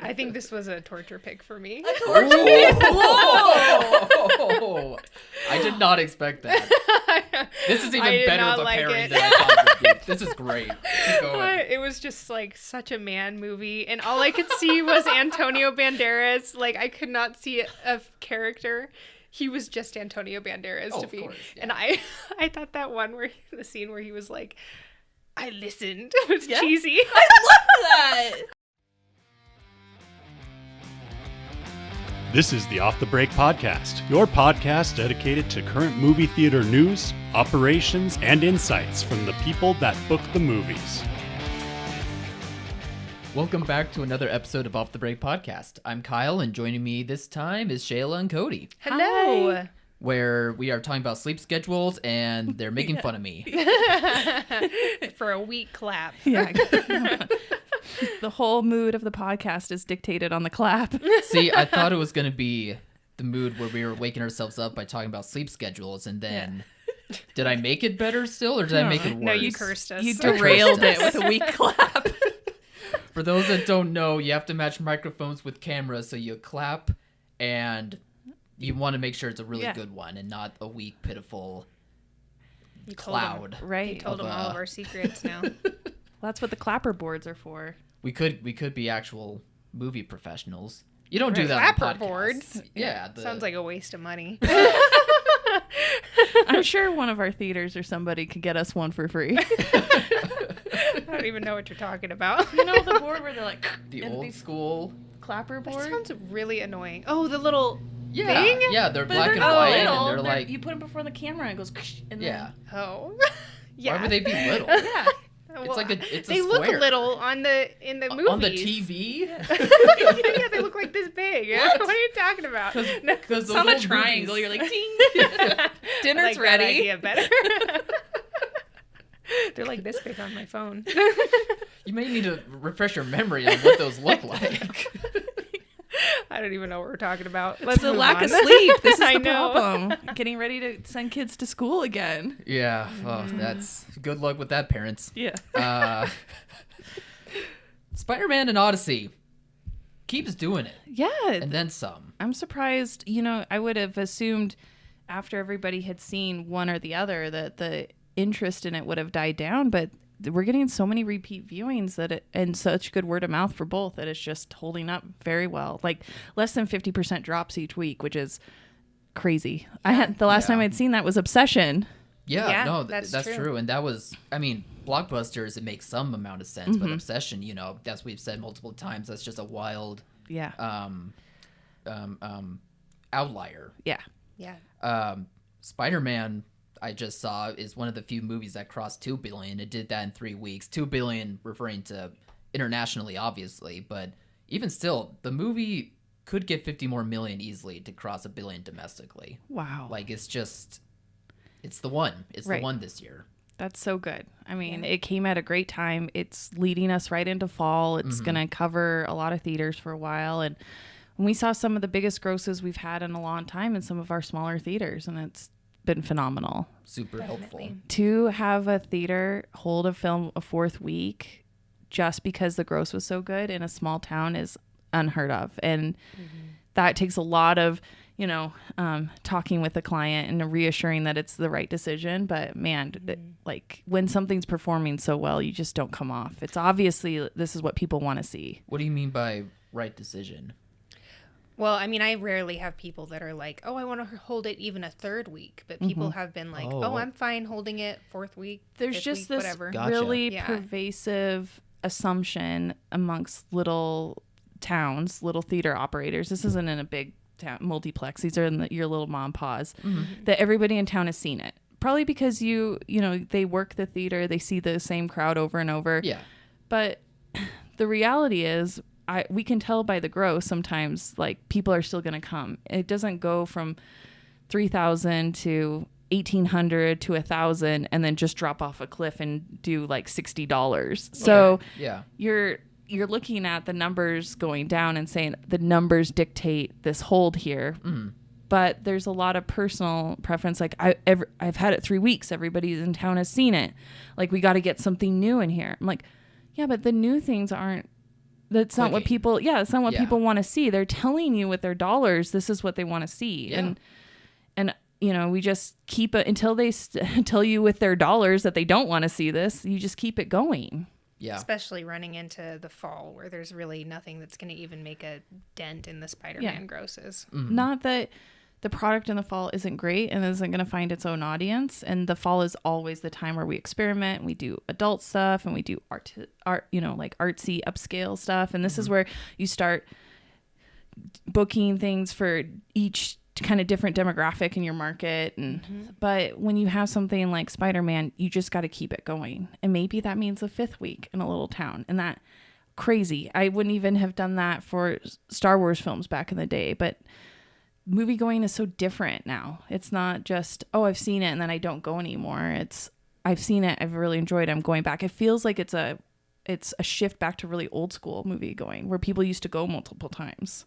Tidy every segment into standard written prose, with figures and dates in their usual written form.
I think this was a torture pick for me. A torture pick? Whoa! I did not expect that. This is even better of a pairing than I thought it would be. This is great. Keep going. It was just like such a man movie, and all I could see was Antonio Banderas. Like, I could not see a character. He was just Antonio Banderas to me. Course, yeah. And I thought that the scene where he was like, I listened, was cheesy. I love that. This is the Off the Break Podcast, your podcast dedicated to current movie theater news, operations, and insights from the people that book the movies. Welcome back to another episode of Off the Break Podcast. I'm Kyle, and joining me this time is Shayla and Cody. Hello. Hi. Where we are talking about sleep schedules, and they're making fun of me. For a weak clap. Yeah. The whole mood of the podcast is dictated on the clap. See, I thought it was going to be the mood where we were waking ourselves up by talking about sleep schedules, and then did I make it better still, or did I make it worse? No, you cursed us. You derailed it with a weak clap. For those that don't know, you have to match microphones with cameras, so you clap, and you want to make sure it's a really good one and not a weak, pitiful cloud. Right. You told them all of our secrets now. Well, that's what the clapper boards are for. We could be actual movie professionals. You don't do that on Clapper podcasts. boards. Yeah. Sounds like a waste of money. I'm sure one of our theaters or somebody could get us one for free. I don't even know what you're talking about. You know the board where they're like the old school clapper That board? sounds really annoying. Oh, the little Yeah, thing? yeah, they're But black and not white, little. and they're like, you put them before the camera and it goes, and yeah. Oh. Yeah. Why would they be little? yeah. It's like it's a they square. look little in the movies. On the TV? Yeah, they look like this big. What are you talking about? Because It's on a triangle. You're like, ding. I Dinner's like ready. That idea better. They're like this big on my phone. You may need to refresh your memory on what those look like. I don't even know what we're talking about. It's a move lack on. of sleep. This is I the know. problem. Getting ready to send kids to school again. Yeah, well, that's good luck with that, parents. Yeah. Spider-Man and Odyssey keeps doing it, Yeah. and then some. I'm surprised. You know, I would have assumed after everybody had seen one or the other that the interest in it would have died down, but we're getting so many repeat viewings and such good word of mouth for both that it's just holding up very well. Like less than 50% drops each week, which is crazy. The last time I'd seen that was Obsession. Yeah, no, that's that's true. true. And that was, I mean, blockbusters, it makes some amount of sense, but Obsession, you know, as we've said multiple times, that's just a wild outlier. Yeah. Yeah. Spider-Man, I just saw, is one of the few movies that crossed 2 billion. It did that in 3 weeks. 2 billion referring to internationally, obviously, but even still, the movie could get 50 more million easily to cross 1 billion domestically. Wow. Like, it's the one. It's Right. the one this year. That's so good. I mean, it came at a great time. It's leading us right into fall. It's going to cover a lot of theaters for a while. And we saw some of the biggest grosses we've had in a long time in some of our smaller theaters, and it's been phenomenal. Super helpful. To have a theater hold a film a fourth week just because the gross was so good in a small town is unheard of. And that takes a lot of, talking with the client and reassuring that it's the right decision. But man, like when something's performing so well, you just don't come off. It's obviously this is what people want to see. What do you mean by right decision? Well, I mean, I rarely have people that are like, oh, I want to hold it even a third week. But people have been like, oh, I'm fine holding it fourth week. There's just week, this whatever. Gotcha. really pervasive assumption amongst little towns, little theater operators. This isn't in a big town, multiplex. These are in your little mom and pa's. That everybody in town has seen it. Probably because they work the theater, they see the same crowd over and over. Yeah. But the reality is, we can tell by the gross sometimes, like, people are still going to come. It doesn't go from 3,000 to 1,800 to 1,000 and then just drop off a cliff and do like $60. So Yeah. you're looking at the numbers going down and saying the numbers dictate this hold here. But there's a lot of personal preference. Like I've had it 3 weeks. Everybody in town has seen it. Like, we got to get something new in here. I'm like, yeah, but the new things aren't That's not what people, it's not what Yeah. people want to see. They're telling you with their dollars, this is what they want to see. Yeah. And you know, we just keep it until they tell you with their dollars that they don't want to see this. You just keep it going. Yeah. Especially running into the fall where there's really nothing that's going to even make a dent in the Spider-Man grosses. Mm-hmm. Not that the product in the fall isn't great and isn't going to find its own audience. And the fall is always the time where we experiment. We do adult stuff and we do art, you know, like artsy upscale stuff. And this is where you start booking things for each kind of different demographic in your market. And but when you have something like Spider-Man, you just got to keep it going. And maybe that means a 5th week in a little town. And that crazy. I wouldn't even have done that for Star Wars films back in the day, but movie going is so different now. It's not just, oh, I've seen it and then I don't go anymore. It's, I've seen it, I've really enjoyed it, I'm going back. It feels like it's a shift back to really old school movie going where people used to go multiple times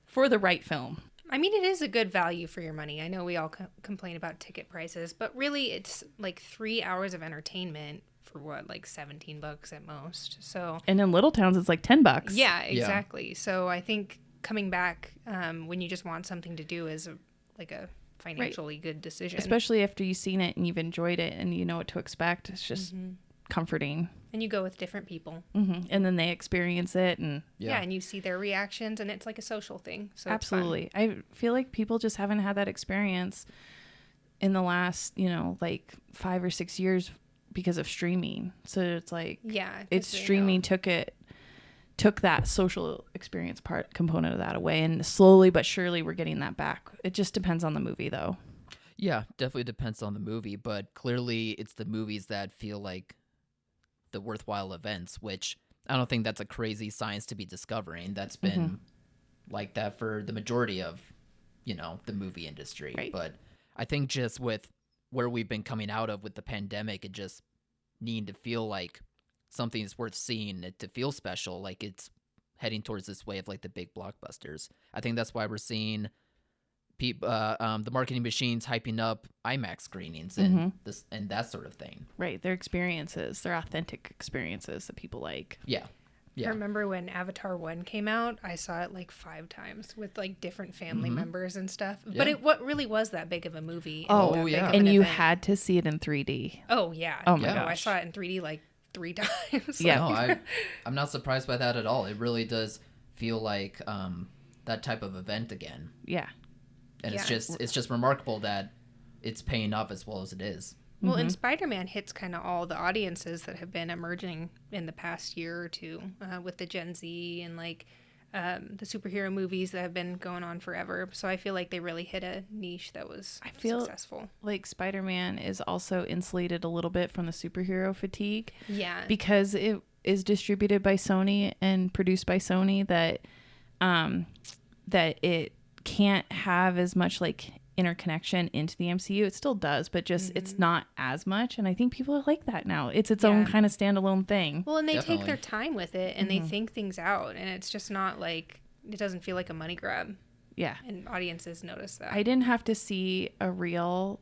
for the right film. I mean, it is a good value for your money. I know we all complain about ticket prices, but really it's like 3 hours of entertainment for what, like $17 at most. So, And in little towns, it's like $10. yeah, exactly. So I think coming back when you just want something to do is a financially good decision. Especially after you've seen it and you've enjoyed it and you know what to expect. It's just comforting. And you go with different people. And then they experience it and Yeah, and you see their reactions and it's like a social thing. So absolutely. I feel like people just haven't had that experience in the last, you know, like 5 or 6 years because of streaming. So it's like, it's streaming took that social experience component of that away, and slowly but surely we're getting that back. It just depends on the movie though. Yeah, definitely depends on the movie, but clearly it's the movies that feel like the worthwhile events, which I don't think that's a crazy science to be discovering. That's been like that for the majority of, you know, the movie industry. Right. But I think just with where we've been coming out of with the pandemic and just needing to feel like something's worth seeing, it to feel special, like it's heading towards this way of like the big blockbusters. I think that's why we're seeing the marketing machines hyping up IMAX screenings and this and that sort of thing. Right. Their experiences, their authentic experiences that people like. Yeah. I remember when Avatar 1 came out, I saw it like 5 times with like different family members and stuff. But what really was that big of a movie? Oh, that big yeah. of And an you event. had to see it in 3D. Oh, yeah. Oh my I gosh. saw it in 3D like 3 times. Yeah. No, I'm not surprised by that at all. It really does feel like that type of event again. Yeah. And Yeah. it's just remarkable that it's paying off as well as it is. Well, and Spider-Man hits kind of all the audiences that have been emerging in the past year or two with the Gen Z and like the superhero movies that have been going on forever. So I feel like they really hit a niche that was successful. Like Spider-Man is also insulated a little bit from the superhero fatigue. Yeah. Because it is distributed by Sony and produced by Sony that it can't have as much like interconnection into the MCU. It still does, but just it's not as much. And I think people like that now. It's its own kind of standalone thing. Well, and they Definitely. take their time with it and they think things out. And it's just not like, it doesn't feel like a money grab. Yeah. And audiences notice that. I didn't have to see a reel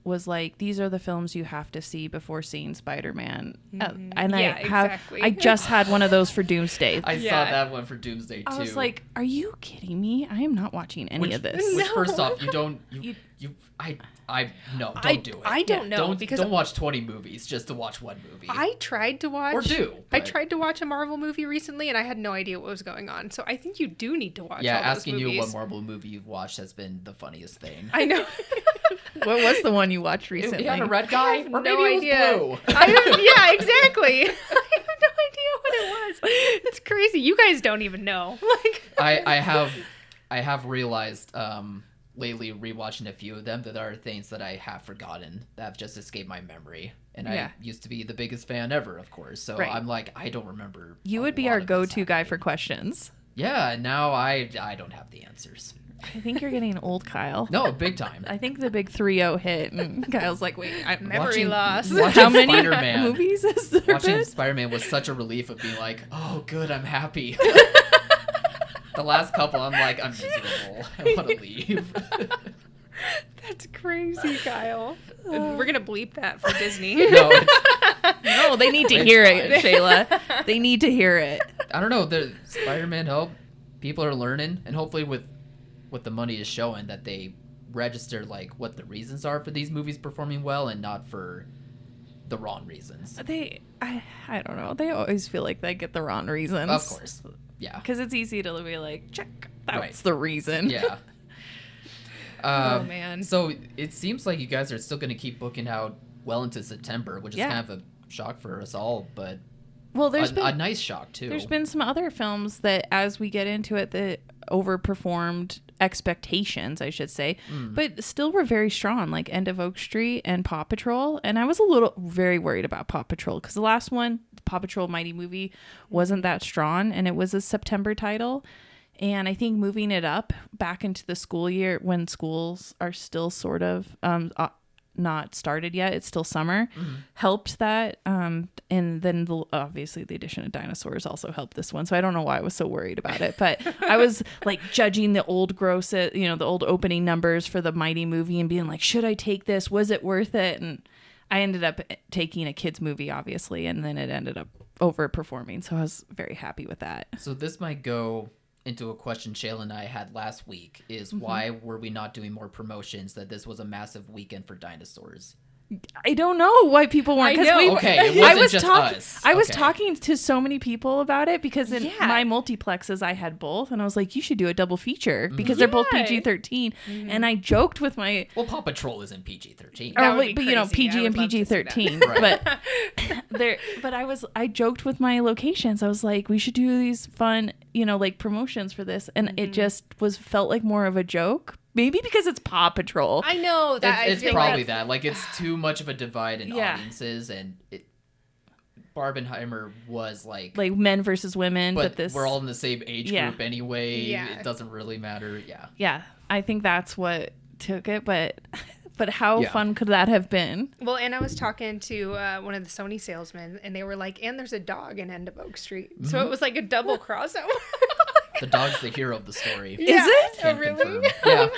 was like, these are the films you have to see before seeing Spider-Man. And exactly. I just had one of those for Doomsday. I saw that one for Doomsday too. I was like, are you kidding me? I am not watching any of this. Which first off, you don't no, don't do it. I don't know don't watch 20 movies just to watch one movie. I tried to watch. Or do. I but- tried to watch a Marvel movie recently, and I had no idea what was going on. So I think you do need to watch. Yeah, all those asking movies. you what Marvel movie you've watched has been the funniest thing. I know. What was the one you watched recently? He had a red guy, have or no maybe it idea. was blue. Yeah, exactly. I have no idea what it was. It's crazy. You guys don't even know. Like I have realized lately rewatching a few of them that there are things that I have forgotten that have just escaped my memory. And I used to be the biggest fan ever, of course. So Right. I'm like, I don't remember. You a would be lot our of this go-to guy for happening. questions. Yeah, now I don't have the answers. I think you're getting old, Kyle. No, big time. I think the big 3-0 hit, and Kyle's like, wait, memory loss. Watching how many Spider-Man. movies is there Watching been? Spider-Man was such a relief of being like, oh, good, I'm happy. The last couple, I'm like, I'm miserable. I want to leave. that's crazy, Kyle. We're gonna bleep that for Disney. No, it's, No, they need to It's hear fine. it, Shayla. They need to hear it. I don't know. The Spider-Man help. People are learning, and hopefully with what the money is showing, that they register like what the reasons are for these movies performing well, and not for the wrong reasons. I don't know. They always feel like they get the wrong reasons. Of course. Yeah. Because it's easy to be like, check, that's Right. the reason. Yeah. Oh, man. So it seems like you guys are still going to keep booking out well into September, which is kind of a shock for us all, but well, there's been a nice shock too. There's been some other films that, as we get into it, that overperformed expectations, I should say, but still were very strong, like End of Oak Street and Paw Patrol. And I was very worried about Paw Patrol because the last one, Paw Patrol Mighty Movie, wasn't that strong, and it was a September title. And I think moving it up back into the school year when schools are still sort of not started yet, it's still summer, helped that. And then obviously the addition of dinosaurs also helped this one. So I don't know why I was so worried about it, but I was like judging the old the old opening numbers for the Mighty Movie and being like, should I take this? Was it worth it? And I ended up taking a kids movie, obviously, and then it ended up overperforming. So I was very happy with that. So this might go into a question Shayla and I had last week, is why were we not doing more promotions, that this was a massive weekend for dinosaurs? I don't know why people weren't. I know. Okay, it wasn't just us. I was Okay. talking to so many people about it because in my multiplexes I had both, and I was like, you should do a double feature because they're both PG-13. And I joked with my Well, Paw Patrol isn't PG-13. That would be but you know, crazy. PG I and would love to see that. PG-13. Right. But I joked with my locations. I was like, we should do these fun, like promotions for this, and it just felt like more of a joke. Maybe because it's Paw Patrol. I know that. It's probably that. Like, it's too much of a divide in audiences, and Barbenheimer was like men versus women, but this we're all in the same age group anyway. Yeah. It doesn't really matter. Yeah. Yeah, I think that's what took it, but how fun could that have been? Well, and I was talking to one of the Sony salesmen, and they were like, and there's a dog in End of Oak Street. So it was like a double crossover. The dog's the hero of the story. Is it? Can Oh, really? confirm. Yeah.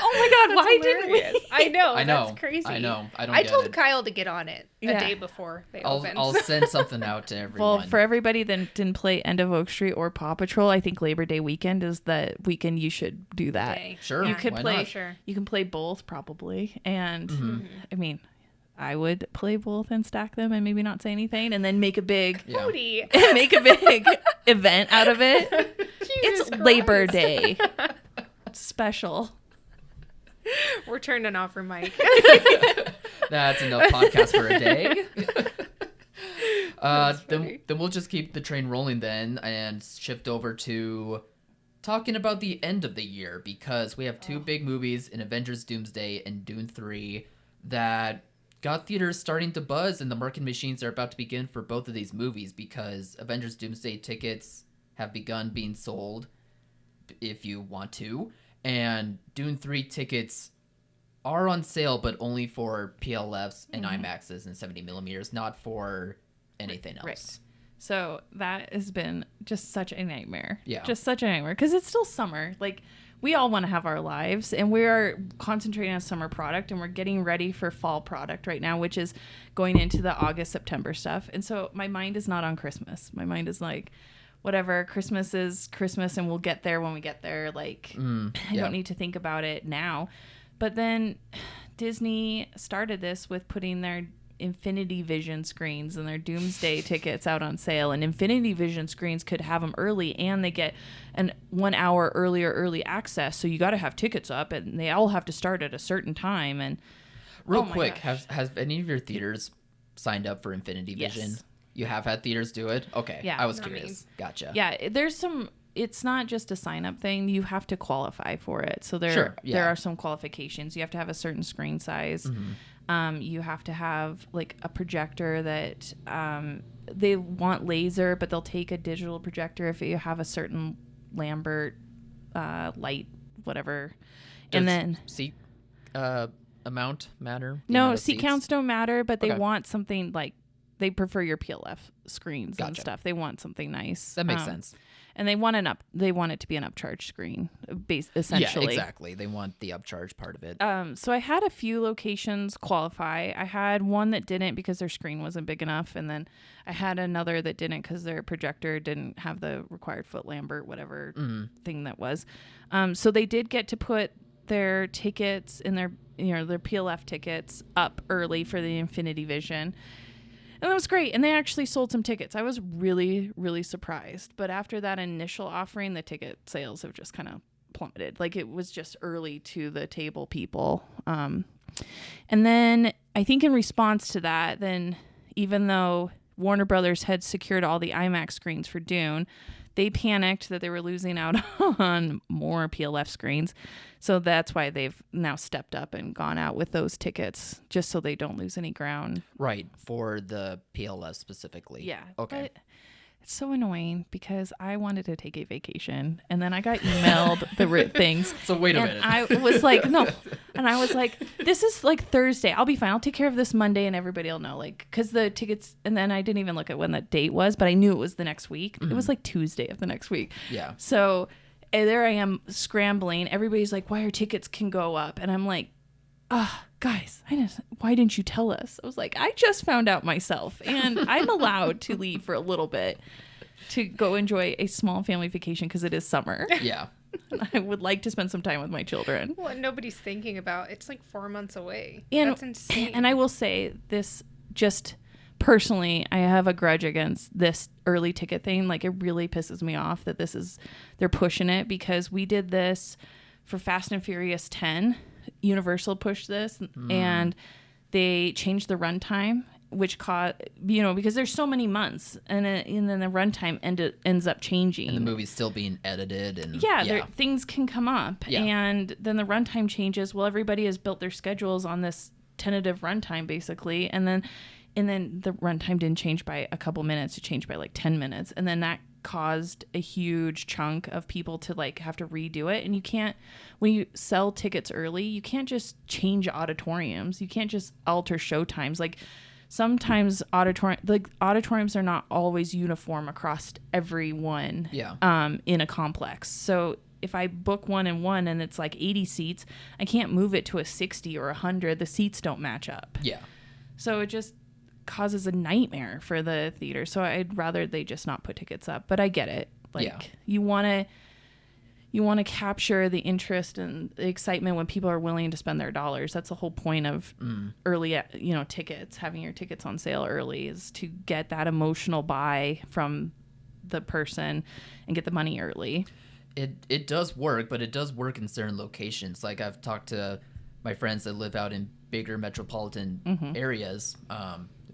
Oh my God, why didn't we? I know. I know. That's crazy. I know. I don't I get told it. Kyle to get on it a Yeah. day before they I'll opened. send something out to everyone. Well, for everybody that didn't play End of Oak Street or Paw Patrol, I think Labor Day weekend is the weekend you should do that. Okay. Sure. You could why play. not? Sure. You can play both probably, and I mean, I would play both and stack them and maybe not say anything, and then make a big Yeah. Cody. make a big event out of it. Jesus It's Labor Christ. Day special. We're turning off her mic. That's enough podcast for a day. That's funny. Then we'll just keep the train rolling then and shift over to talking about the end of the year, because we have two big movies in Avengers Doomsday and Dune 3 that got theaters starting to buzz, and the marketing machines are about to begin for both of these movies, because Avengers Doomsday tickets have begun being sold if you want to, and Dune 3 tickets are on sale, but only for PLFs and IMAXs and 70 millimeters, not for anything else. Right. So that has been just such a nightmare. Yeah. Just such a nightmare because it's still summer. Like, we all want to have our lives, and we are concentrating on summer product, and we're getting ready for fall product right now, which is going into the August, September stuff. And so my mind is not on Christmas. My mind is like, whatever, Christmas is Christmas, and we'll get there when we get there. Like, I don't need to think about it now. But then Disney started this with putting their Infinity Vision screens and their Doomsday tickets out on sale, and Infinity Vision screens could have them early, and they get an 1 hour early access. So you got to have tickets up, and they all have to start at a certain time. And Real oh my quick, gosh. has any of your theaters signed up for Infinity Vision? Yes. You have had theaters do it? Okay. Yeah. I was Not me. curious. Gotcha. yeah, there's some. It's not just a sign up thing. You have to qualify for it. So there are some qualifications. You have to have a certain screen size. You have to have like a projector that they want laser, but they'll take a digital projector if you have a certain Lambert light, whatever. And Does then seat amount matter? The no, amount of seat seats? counts don't matter, but they Okay. want something like they prefer your PLF screens and Gotcha. stuff. They want something nice. That makes sense. And they want it to be an upcharge screen, essentially. Yeah, exactly. They want the upcharge part of it. So I had a few locations qualify. I had one that didn't because their screen wasn't big enough, and then I had another that didn't because their projector didn't have the required foot Lambert, whatever thing that was. So they did get to put their tickets in their PLF tickets up early for the Infinity Vision. And that was great. And they actually sold some tickets. I was really, really surprised. But after that initial offering, the ticket sales have just kind of plummeted. Like, it was just early to the table people. And then I think in response to that, then even though Warner Brothers had secured all the IMAX screens for Dune, they panicked that they were losing out on more PLF screens. So that's why they've now stepped up and gone out with those tickets, just so they don't lose any ground. Right, for the PLF specifically. Yeah. Okay. But it's so annoying because I wanted to take a vacation, and then I got emailed the things. So wait a minute. And I was like, no. And I was like, this is like Thursday. I'll be fine. I'll take care of this Monday, and everybody will know. Like, because the tickets, and then I didn't even look at when that date was, but I knew it was the next week. It was like Tuesday of the next week. Yeah. So there I am scrambling. Everybody's like, why our tickets can go up? And I'm like, guys, why didn't you tell us? I was like, I just found out myself, and I'm allowed to leave for a little bit to go enjoy a small family vacation because it is summer. Yeah. And I would like to spend some time with my children. Well, nobody's thinking about it's like 4 months away. And, that's insane. And I will say this, just personally, I have a grudge against this early ticket thing. Like, it really pisses me off that they're pushing it, because we did this for Fast and Furious 10. Universal pushed this, and they changed the runtime, which caused, because there's so many months, and then the runtime ends up changing. And the movie's still being edited, and things can come up, and then the runtime changes. Well, everybody has built their schedules on this tentative runtime, basically, and then the runtime didn't change by a couple minutes; it changed by like 10 minutes, and then that caused a huge chunk of people to like have to redo it. And you can't, when you sell tickets early, you can't just change auditoriums. You can't just alter show times. Like, sometimes auditoriums are not always uniform across everyone in a complex. So if I book one and it's like 80 seats, I can't move it to a 60 or 100. The seats don't match up. Yeah. So it just causes a nightmare for the theater. So I'd rather they just not put tickets up. But I get it. Like, you want to capture the interest and the excitement when people are willing to spend their dollars. That's the whole point of early, tickets, having your tickets on sale early, is to get that emotional buy from the person and get the money early. It does work, but it does work in certain locations. Like, I've talked to my friends that live out in bigger metropolitan areas,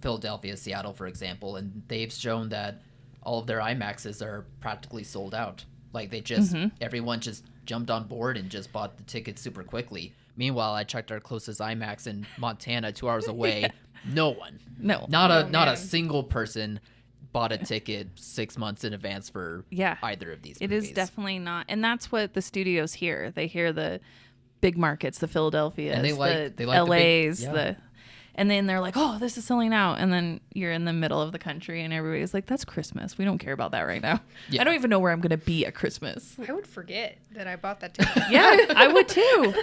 Philadelphia, Seattle, for example, and they've shown that all of their IMAXs are practically sold out. Like, they just, everyone just jumped on board and just bought the tickets super quickly. Meanwhile, I checked our closest IMAX in Montana, 2 hours away. No one. No. Not a single person bought a ticket 6 months in advance for either of these movies. It is definitely not. And that's what the studios hear. They hear the big markets, the Philadelphias, and the LAs, and then they're like, oh, this is selling out. And then you're in the middle of the country and everybody's like, that's Christmas. We don't care about that right now. Yeah. I don't even know where I'm going to be at Christmas. I would forget that I bought that ticket. Yeah, I would too.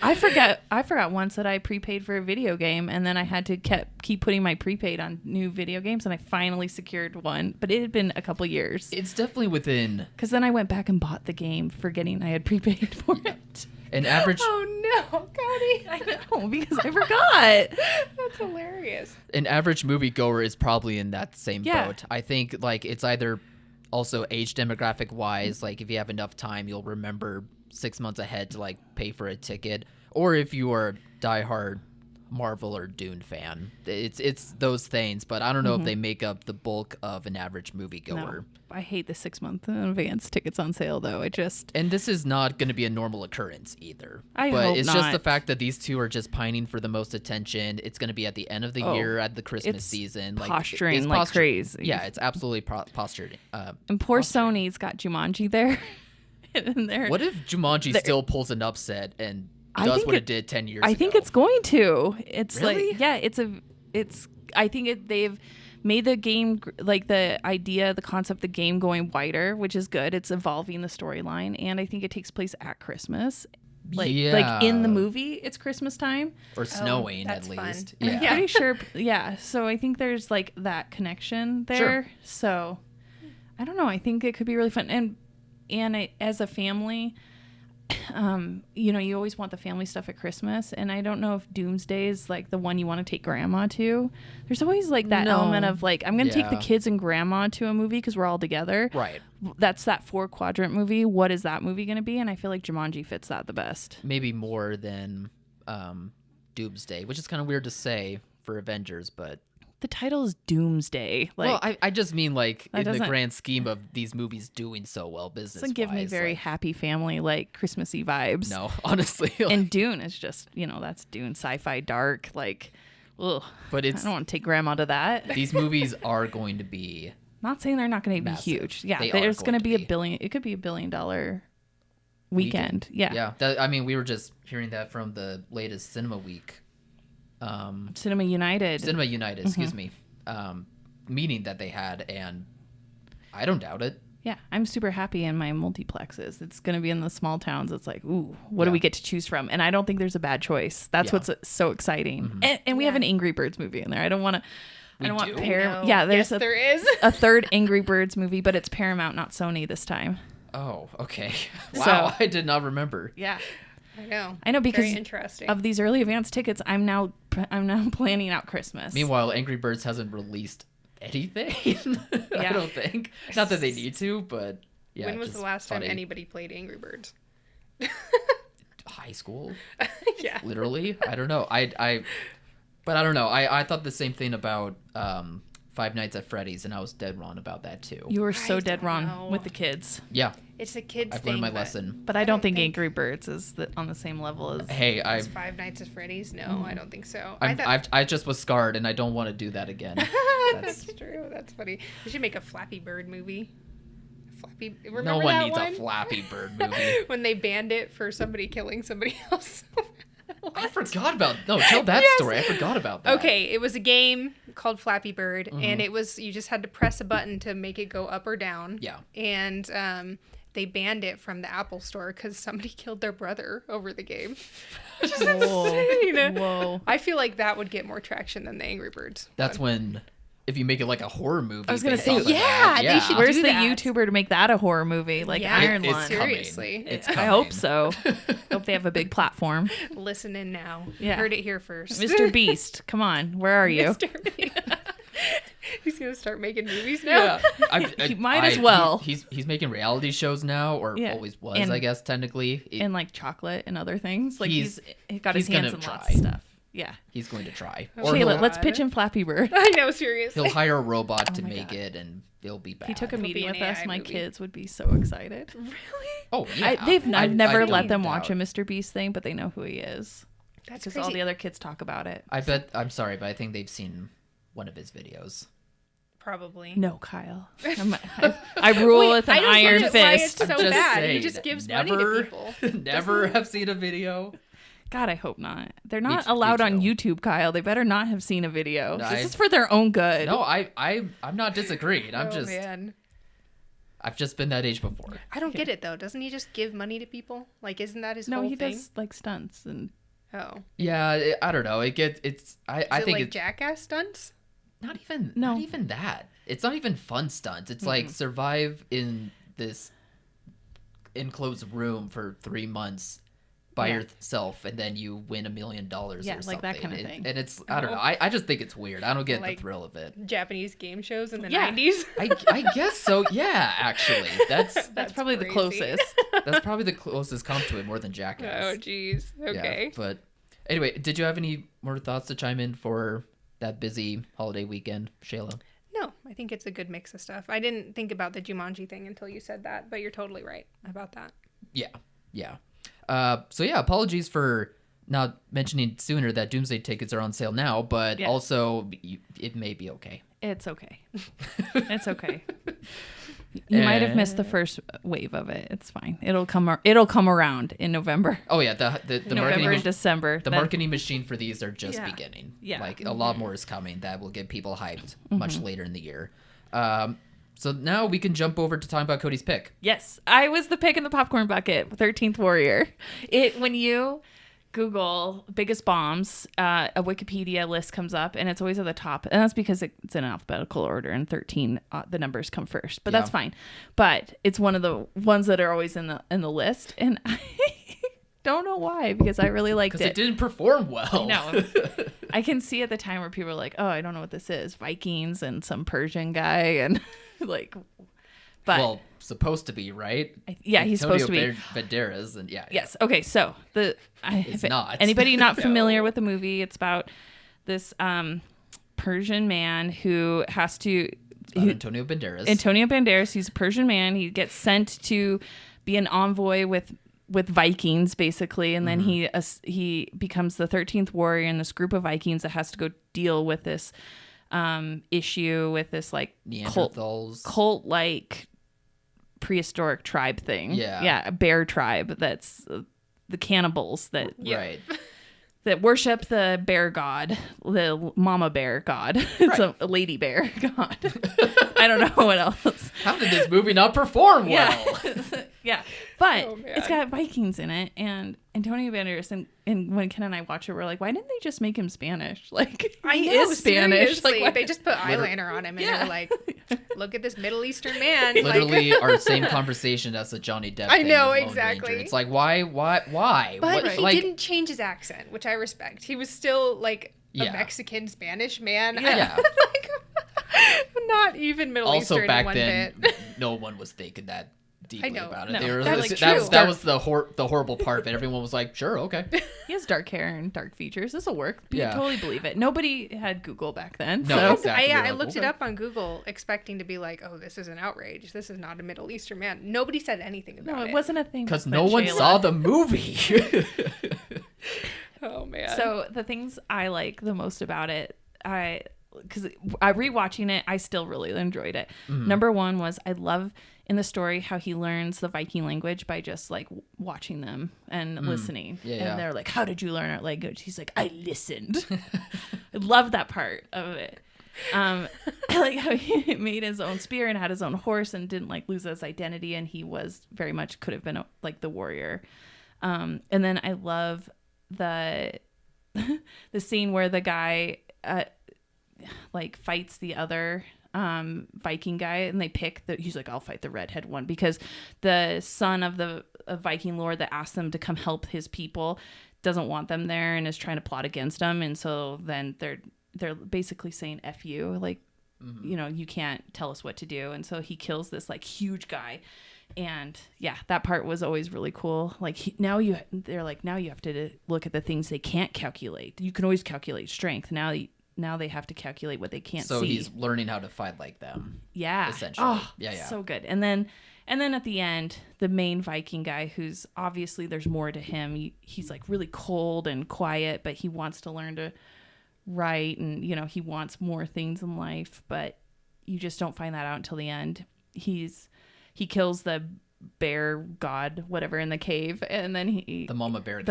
I forgot once that I prepaid for a video game, and then I had to keep putting my prepaid on new video games, and I finally secured one, but it had been a couple years. It's definitely within... Because then I went back and bought the game, forgetting I had prepaid for it. An average... Oh no, Cody. I know, because I forgot. That's hilarious. An average moviegoer is probably in that same boat. I think, like, it's either also age demographic wise, like, if you have enough time, you'll remember 6 months ahead to, like, pay for a ticket. Or if you are a diehard Marvel or Dune fan, it's those things. But I don't know if they make up the bulk of an average moviegoer. No, I hate the 6 month in advance tickets on sale, though. And this is not going to be a normal occurrence either. I hope it's not. Just the fact that these two are just pining for the most attention. It's going to be at the end of the year at the Christmas season. Posturing like crazy. Yeah, it's absolutely posturing. And poor Sony's got Jumanji there. What if Jumanji still pulls an upset and does what it did 10 years ago? I think it's going to. It's really? like, yeah, I think they've made the game, like the idea, the concept, the game going wider, which is good. It's evolving the storyline, and I think it takes place at Christmas. Like in the movie, it's Christmas time. Or snowing, that's at fun. least. I'm Yeah. pretty sure. Yeah. So I think there's like that connection there. Sure. So I don't know. I think it could be really fun. And as a family, you always want the family stuff at Christmas. And I don't know if Doomsday is like the one you want to take grandma to. There's always like that element of like, I'm going to take the kids and grandma to a movie because we're all together. Right. That's that 4-quadrant movie. What is that movie going to be? And I feel like Jumanji fits that the best. Maybe more than Doomsday, which is kind of weird to say for Avengers, but The title is Doomsday. Like, well, I just mean like in the doesn't- grand scheme of these movies doing so well business. doesn't give me very happy family, like Christmassy vibes. No, honestly. Like, And Dune is just, that's Dune, sci-fi, dark, like, ugh. but I it's don't want to take grandma to that. these movies are going to be Not saying they're not going to be massive. huge. Yeah, They are there's going to be be. $1 billion. It could be $1 billion weekend. Yeah. Yeah. I mean, we were just hearing that from the latest Cinema Week. Cinema United. Cinema United, excuse me. Meeting that they had, and I don't doubt it. Yeah, I'm super happy in my multiplexes. It's going to be in the small towns. It's like, ooh, what do Yeah. we get to choose from? And I don't think there's a bad choice. That's Yeah. what's so exciting. Mm-hmm. And we have an Angry Birds movie in there. I don't want to. I don't want do? Paramount. No. Yeah, there's Yes, there is. a third Angry Birds movie, but it's Paramount, not Sony this time. Oh, okay. Wow, So- I did not remember. Yeah, I know because very interesting. of these early advance tickets. I'm now planning out Christmas. Meanwhile, Angry Birds hasn't released anything. I don't think. Not that they need to, but yeah. when was just the last funny. time anybody played Angry Birds? High school? Yeah. Literally? I don't know. But I don't know. I thought the same thing about Five Nights at Freddy's, and I was dead wrong about that too. You were so I dead don't wrong know. with the kids. Yeah, It's a kid's I've thing. learned my but lesson. But I don't think think- Angry Birds is on the same level as. Hey, It's Five Nights at Freddy's? No, I don't think so. I just was scarred, and I don't want to do that again. That's true. That's funny. We should make a Flappy Bird movie. Remember No one that needs one? a Flappy Bird movie. When they banned it for somebody killing somebody else. I forgot about. No, tell that Yes. story. I forgot about that. Okay, it was a game called Flappy Bird, Mm-hmm. and it was you just had to press a button to make it go up or down. Yeah. And they banned it from the Apple Store because somebody killed their brother over the game. Whoa. Whoa. I feel like that would get more traction than the Angry Birds. That's when, if you make it like a horror movie. I was gonna based say, off of yeah, that, they should Where's do the that. YouTuber to make that a horror movie? Like Yeah. Iron It's Lung. coming. Seriously. It's I coming. hope so. Hope they have a big platform. Listen in now. Yeah. Heard it here first. Mr. Beast, come on. Where are you? Mr. Beast. He's gonna start making movies now. He might as well. He's making reality shows now, or Yeah. always was, And- I guess technically. And like chocolate and other things. Like he's got his he's gonna hands in lots try. of stuff. Yeah. He's going to try. Oh, Or Shayla, he'll, let's pitch him Flappy Bird. I know, seriously. he'll hire a robot to my make God. it, and it'll be bad. He took a It'll be meeting an with us. AI My movie. kids would be so excited. Really? Oh yeah. I've never let don't them doubt. watch a Mr. Beast thing, but they know who he is. That's Because crazy. all the other kids talk about it. I bet. I'm sorry, but I think they've seen one of his videos. Probably. No, Kyle. I rule with an I don't iron get why it's fist. so I'm just bad. He saying, just gives never, money to people. Never have seen a video. God, I hope not. They're Me not too- me allowed on too. YouTube, Kyle. They better not have seen a video. No, This is for their own good. No, I'm not disagreeing. I'm Oh, just. man. I've just been that age before. I don't get it though. Doesn't he just give money to people? Like, isn't that his No, whole he thing? does like stunts and Oh, Yeah, I don't know. It's. I is think it like it's jackass stunts? not even. No. Not even that. It's not even fun stunts. It's like survive in this enclosed room for 3 months by Yeah. yourself, and then you win $1 million or Yeah, something. like that kind of thing. And it's. I don't know. I just think it's weird. I don't get Like- the thrill of it. Japanese game shows in the Yeah. 90s? I guess so. Yeah, actually, that's that's probably the crazy. closest. that's probably the closest comp to it, more than Jackass. Oh, jeez. Okay. Yeah, but anyway, did you have any more thoughts to chime in for that busy holiday weekend, Shayla? No, I think it's a good mix of stuff. I didn't think about the Jumanji thing until you said that, but you're totally right about that. Yeah. So yeah, apologies for not mentioning sooner that Doomsday tickets are on sale now, but Yeah. also it may be okay. It's okay. It's okay. You might have missed the first wave of it. It's fine. It'll come around in November. Oh yeah, the November marketing and December. the marketing machine for these are just beginning. Yeah. Like a lot more is coming that will get people hyped much later in the year. So now we can jump over to talking about Cody's pick. Yes, I was the pick in the popcorn bucket. 13th Warrior. When you Google biggest bombs, a Wikipedia list comes up, and it's always at the top, and that's because it's in alphabetical order, and 13 the numbers come first. But that's fine. But it's one of the ones that are always in the list, and I don't know why, because I really liked it. Because it didn't perform well. No, I can see at the time where people are like, "Oh, I don't know what this is." Vikings and some Persian guy, and like, but well, supposed to be, right? He's supposed to be. Banderas, and Yes. Okay. So it's not. Anybody not familiar with the movie? It's about this Persian man who has to. Antonio Banderas. Antonio Banderas. He's a Persian man. He gets sent to be an envoy with Vikings, basically, and then he becomes the 13th warrior in this group of Vikings that has to go deal with this issue with this like cult like prehistoric tribe thing. A bear tribe that's the cannibals that right that worship the bear god, the mama bear god. It's a lady bear god. I don't know what else. How did this movie not perform well? Yeah. But it's got Vikings in it, and Antonio Banderas, and when Ken and I watch it, we're like, why didn't they just make him Spanish? Like, he is Spanish. Like, they just put eyeliner on him, and they're like, look at this Middle Eastern man. Literally our same conversation as the Johnny Depp I thing know, with Lone exactly. Ranger. It's like, why? But he didn't change his accent, which I respect. He was still, like, a Mexican Spanish man. Yeah. Like, not even Middle Eastern also back one then, bit. no one was thinking that deeply about it. No. That was the horrible part of it. Everyone was like, sure, okay. He has dark hair and dark features. This will work. You Yeah. totally believe it. Nobody had Google back then. No, so. exactly. I looked it up on Google expecting to be like, oh, this is an outrage. This is not a Middle Eastern man. Nobody said anything about it. No, it wasn't a thing. Because no one saw the movie. Oh, man. So the things I like the most about it, because I rewatching it, I still really enjoyed it. Number one was I love in the story how he learns the Viking language by just like watching them and listening. And they're like, how did you learn our language? He's like, I listened. I love that part of it. I like how he made his own spear and had his own horse and didn't like lose his identity, and he was very much could have been like the warrior. And then I love the scene where the guy like fights the other Viking guy, and they pick he's like, I'll fight the redhead one, because the son of the Viking lord that asked them to come help his people doesn't want them there and is trying to plot against them, and so then they're basically saying F you, like you know, you can't tell us what to do, and so he kills this like huge guy. And yeah, that part was always really cool. Like now you have to look at the things they can't calculate. You can always calculate strength. Now they have to calculate what they can't see. So he's learning how to fight like them. Yeah. Essentially. Oh, yeah. So good. And then at the end, the main Viking guy, who's obviously there's more to him. He's like really cold and quiet, but he wants to learn to write, and you know, he wants more things in life, but you just don't find that out until the end. He kills the bear god, whatever, in the cave, and then the mama bear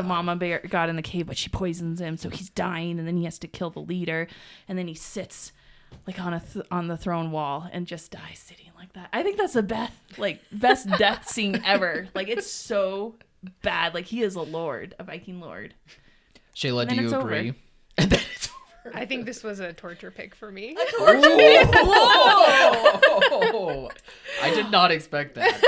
god in the cave, but she poisons him, so he's dying, and then he has to kill the leader, and then he sits like on the throne wall and just dies sitting like that. I think that's the best death scene ever. Like, it's so bad. Like, he is a Viking lord. Shayla, do you agree? I think this was a torture pick for me. Whoa! I did not expect that.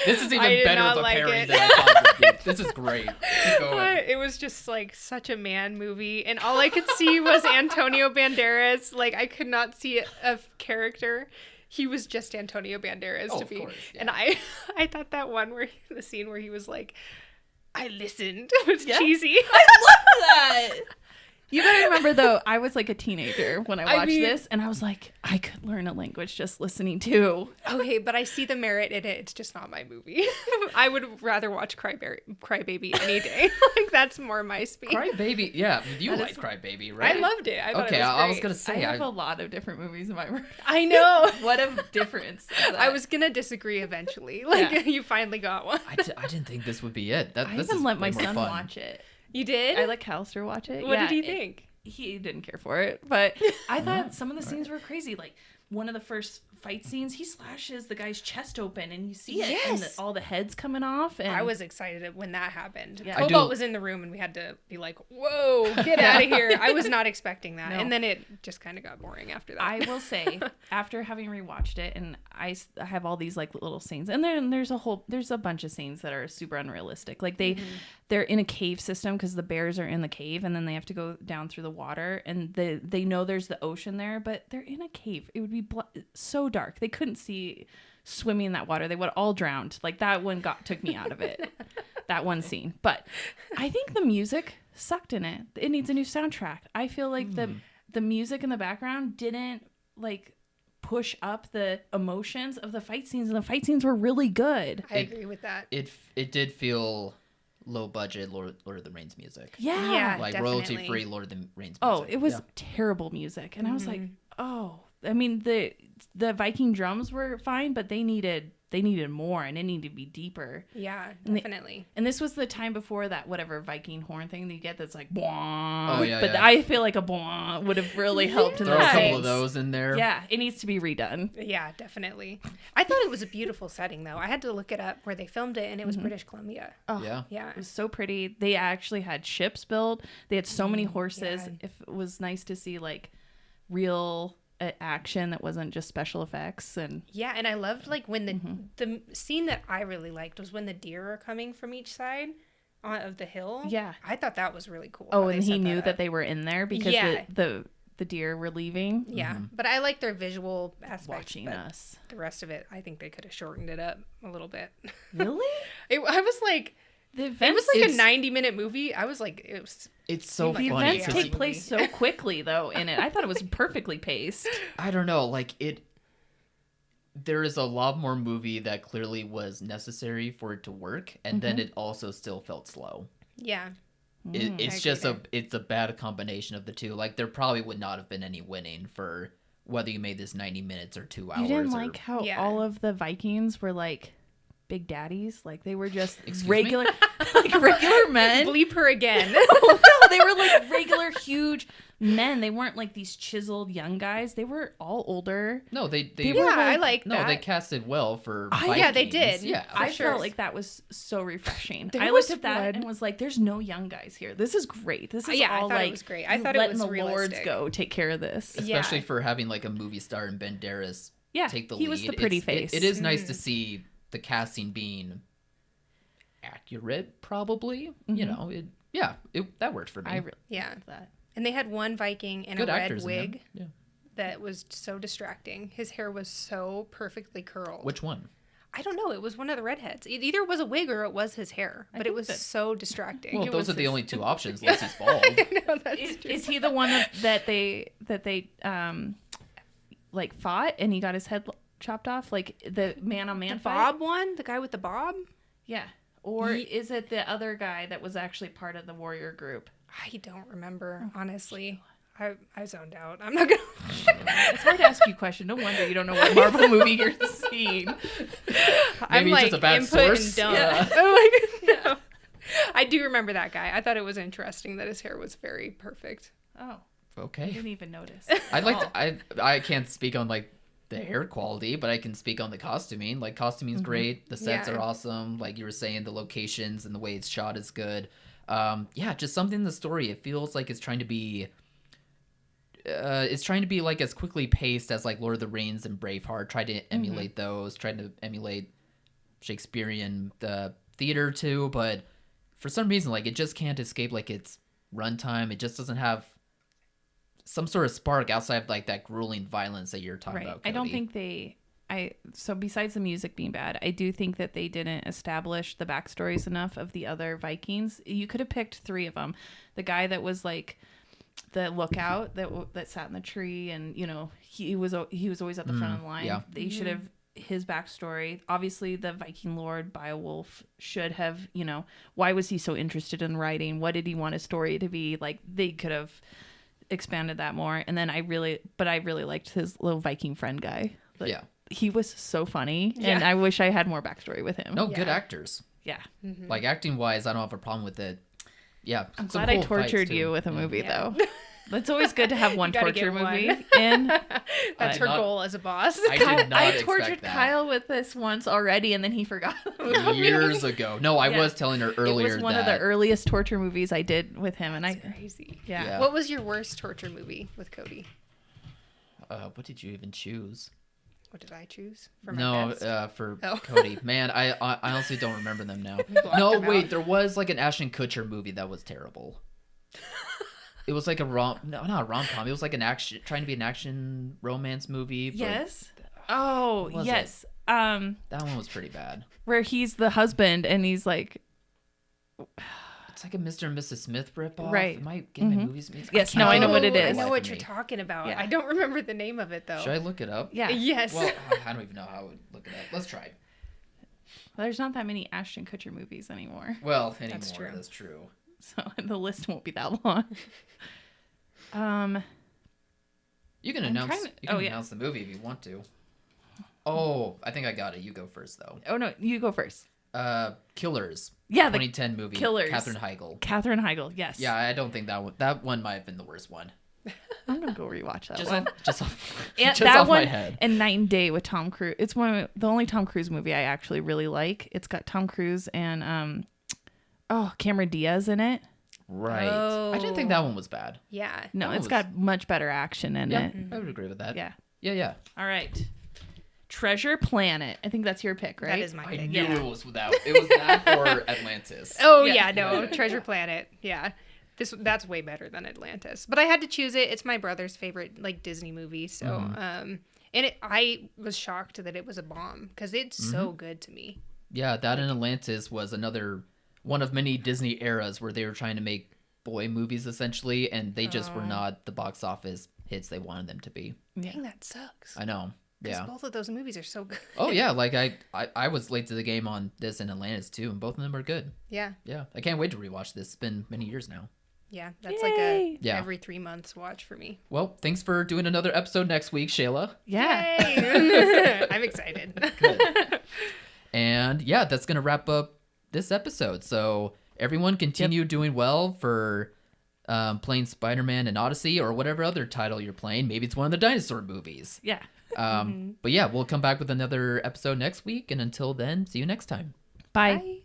This is even better of a pairing than I thought it would be. This is great. Keep going. It was just like such a man movie, and all I could see was Antonio Banderas. Like, I could not see a character. He was just Antonio Banderas to be. Course, yeah. And I thought that the scene where he was like, I listened, was cheesy. I love that. You gotta remember though, I was like a teenager when I watched mean- this, and I was like, I could learn a language just listening to. Okay, but I see the merit in it. It's just not my movie. I would rather watch Crybaby any day. Like that's more my speed. Crybaby, yeah, you like Crybaby, right? I loved it. I thought Okay, it was I was great. gonna I say, have a lot of different movies in my room. I know. What a difference! I was gonna disagree eventually. Like Yeah. you finally got one. I didn't think this would be it. I This even is let way my more son fun. watch it. You did? I let Callister watch it. What Yeah, did he think? He didn't care for it, but I thought some of the scenes were crazy. Like one of the first fight scenes, he slashes the guy's chest open, and you see it, and Yes. all the heads coming off. And I was excited when that happened. Yeah. I Cobalt do- was in the room and we had to be like, whoa, get out of here. I was not expecting that. No. And then it just kind of got boring after that. I will say, after having rewatched it, and I have all these like little scenes, and then there's a bunch of scenes that are super unrealistic. Like they're in a cave system because the bears are in the cave, and then they have to go down through the water, and they know there's the ocean there, but they're in a cave. It would be so dark they couldn't see swimming in that water. They would all drowned. Like that one took me out of it. That one scene. But I think the music sucked in it. It needs a new soundtrack. I feel like the music in the background didn't like push up the emotions of the fight scenes, and the fight scenes were really good. I agree with that. It did feel low budget Lord of the Rings music. Yeah. Like definitely. royalty free Lord of the Rings music. Oh, it was Yeah. terrible music. And I was like, oh, I mean, the Viking drums were fine, but they needed more, and it needed to be deeper. Yeah, And definitely. And this was the time before that whatever Viking horn thing that you get that's like, "Bwah." Oh, yeah, but yeah. I feel like a bwah would have really helped in Throw a those couple of scenes. those in there. Yeah, it needs to be redone. Yeah, definitely. I thought it was a beautiful setting, though. I had to look it up where they filmed it, and it was British Columbia. Oh, Yeah. Yeah. It was so pretty. They actually had ships built. They had so many horses. yeah. If it was nice to see like real action that wasn't just special effects. And Yeah, and I loved like when the scene that I really liked was when the deer are coming from each side of the hill. Yeah. I thought that was really cool. oh, how they and he set knew up. that they were in there because Yeah. the deer were leaving. Yeah, but I like their visual aspects. Watching but us. The rest of it, I think they could have shortened it up a little bit. Really? I was like, The it events, was like a It's- 90-minute movie. I was like, it was. It's so The the funny. events 'cause take movie. place so quickly though in it. I thought it was perfectly paced. I don't know, like there is a lot more movie that clearly was necessary for it to work, and then it also still felt slow. Yeah. It's I just agree it's a bad combination of the two. Like there probably would not have been any winning for whether you made this 90 minutes or 2 hours. You didn't or, like how Yeah. all of the Vikings were like big daddies? Like they were just Excuse me? regular like regular men. Bleep her again. Oh, no, they were like regular huge men. They weren't like these chiseled young guys. They were all older. No, they They were yeah, I like- like no, that. they casted well for yeah, they Vikings. did. Yeah. I sure. felt like that was so refreshing. There I was looked at that one- and was like, "There's no young guys here. This is great. This is Yeah, I all thought it like was great. I you thought it letting was the lords realistic. go take care of this." Especially Yeah. for having like a movie star in Banderas Yeah, take the he lead. was the pretty face. It is nice to see the casting being accurate, probably. You know, that worked for me. I really Yeah. liked that. And they had one Viking in Good a red actors in them. wig Yeah. that was so distracting. His hair was so perfectly curled. Which one? I don't know. It was one of the redheads. It either was a wig or it was his hair, but it think was that- so distracting. Well, It those was are the his- only two options unless he's bald. No, that's true. Is he the one that they like fought and he got his head chopped off, like the man-on-man The fight? Bob one? The guy with the bob? Yeah. Or is it the other guy that was actually part of the warrior group? I don't remember, honestly. I zoned out. I'm not gonna. It's hard to ask you a question. No wonder you don't know what Marvel movie you're seeing. I'm Maybe like he's just a bad input source. and dump. Yeah. I'm like, no. I do remember that guy. I thought it was interesting that his hair was very perfect. Oh, I Okay. didn't even notice. I'd like to, I can't speak on like the hair quality, but I can speak on the costuming. Like costuming's great. The sets Yeah. are awesome. Like you were saying, the locations and the way it's shot is good. Yeah, just something in the story. It feels like it's trying to be like as quickly paced as like Lord of the Rings and Braveheart. Tried to emulate those. Tried to emulate Shakespearean theater too, but for some reason, like it just can't escape like its runtime. It just doesn't have some sort of spark outside of like that grueling violence that you're talking Right. about. I don't Cody. think so besides the music being bad, I do think that they didn't establish the backstories enough of the other Vikings. You could have picked 3 of them. The guy that was like the lookout that sat in the tree, and he was always at the front of the line. yeah. They should have his backstory. Obviously, the Viking Lord Beowulf should have. Why was he so interested in writing? What did he want his story to be? Like, they could have expanded that more. And then I really liked his little Viking friend guy. Like, Yeah. he was so funny, Yeah. and I wish I had more backstory with him. No, good actors. Yeah. Like, acting wise, I don't have a problem with it. Yeah. I'm some glad I cool fights, tortured too. you with a Yeah. movie, Yeah. though. It's always good to have one gotta torture get one. movie in. That's her not- goal as a boss. I did not I expect tortured that. Kyle with this once already, and then he forgot the movie. Years ago. No, I Yeah. was telling her earlier It was one of the earliest torture movies I did with him, and Crazy. yeah. What was your worst torture movie with Cody? what did you even choose? What did I choose for my No, best? for Oh. Cody. Man, I honestly don't remember them now. blocked No, them wait, out. there was like an Ashton Kutcher movie that was terrible. It was like a not a rom-com. It was like trying to be an action romance movie. But Yes. Oh, What was yes. that one was pretty bad. Where he's the husband, and he's like, It's like a Mr. and Mrs. Smith ripoff. Right. Am I getting my movies mixed? Yes, can't no, I know think what of it for is. the I know life what of you're me. talking about. Yeah. I don't remember the name of it though. Should I look it up? yeah. Yes. Well, I don't even know how I would look it up. Let's try. Well, there's not that many Ashton Kutcher movies anymore, Well, anymore. true. That's true. so the list won't be that long. You can I'm announce. trying to- You can oh, yeah. announce the movie if you want to. Oh, I think I got it. You go first though. Oh no, you go first. Killers. Yeah, the 2010 movie. Killers. Katherine Heigl. Katherine Heigl. Yes. Yeah, I don't think that one might have been the worst one. I'm gonna go rewatch that Just one. off, just off, And just that off my one head. and Night and Day with Tom Cruise. It's the only Tom Cruise movie I actually really like. It's got Tom Cruise and Cameron Diaz in it. Right. I didn't think that one was bad. Yeah. No, That it's was- got much better action in Yeah, it. I would agree with that. Yeah. Yeah. All right. Treasure Planet. I think that's your pick, right? That is my I pick. knew Yeah. it was that. It was that or Atlantis. Oh Yeah. yeah, no, Treasure Planet. Yeah. That's way better than Atlantis. But I had to choose it. It's my brother's favorite like Disney movie. So and I was shocked that it was a bomb because it's so good to me. Yeah, that and Atlantis was another one of many Disney eras where they were trying to make boy movies essentially, and they just were not the box office hits they wanted them to be. Dang, that sucks. I know. Because Yeah. both of those movies are so good. Oh yeah, like I was late to the game on this and Atlantis too, and both of them are good. Yeah. Yeah, I can't wait to rewatch this. It's been many years now. Yeah. That's like Yay. Yeah. every 3 months watch for me. Well, thanks for doing another episode next week, Shayla. Yeah. Yay! I'm excited. And yeah, that's gonna wrap up this episode. So everyone continue doing well for playing Spider-Man and Odyssey or whatever other title you're playing. Maybe it's one of the dinosaur movies. Yeah. But yeah, we'll come back with another episode next week. And until then, see you next time. Bye. Bye.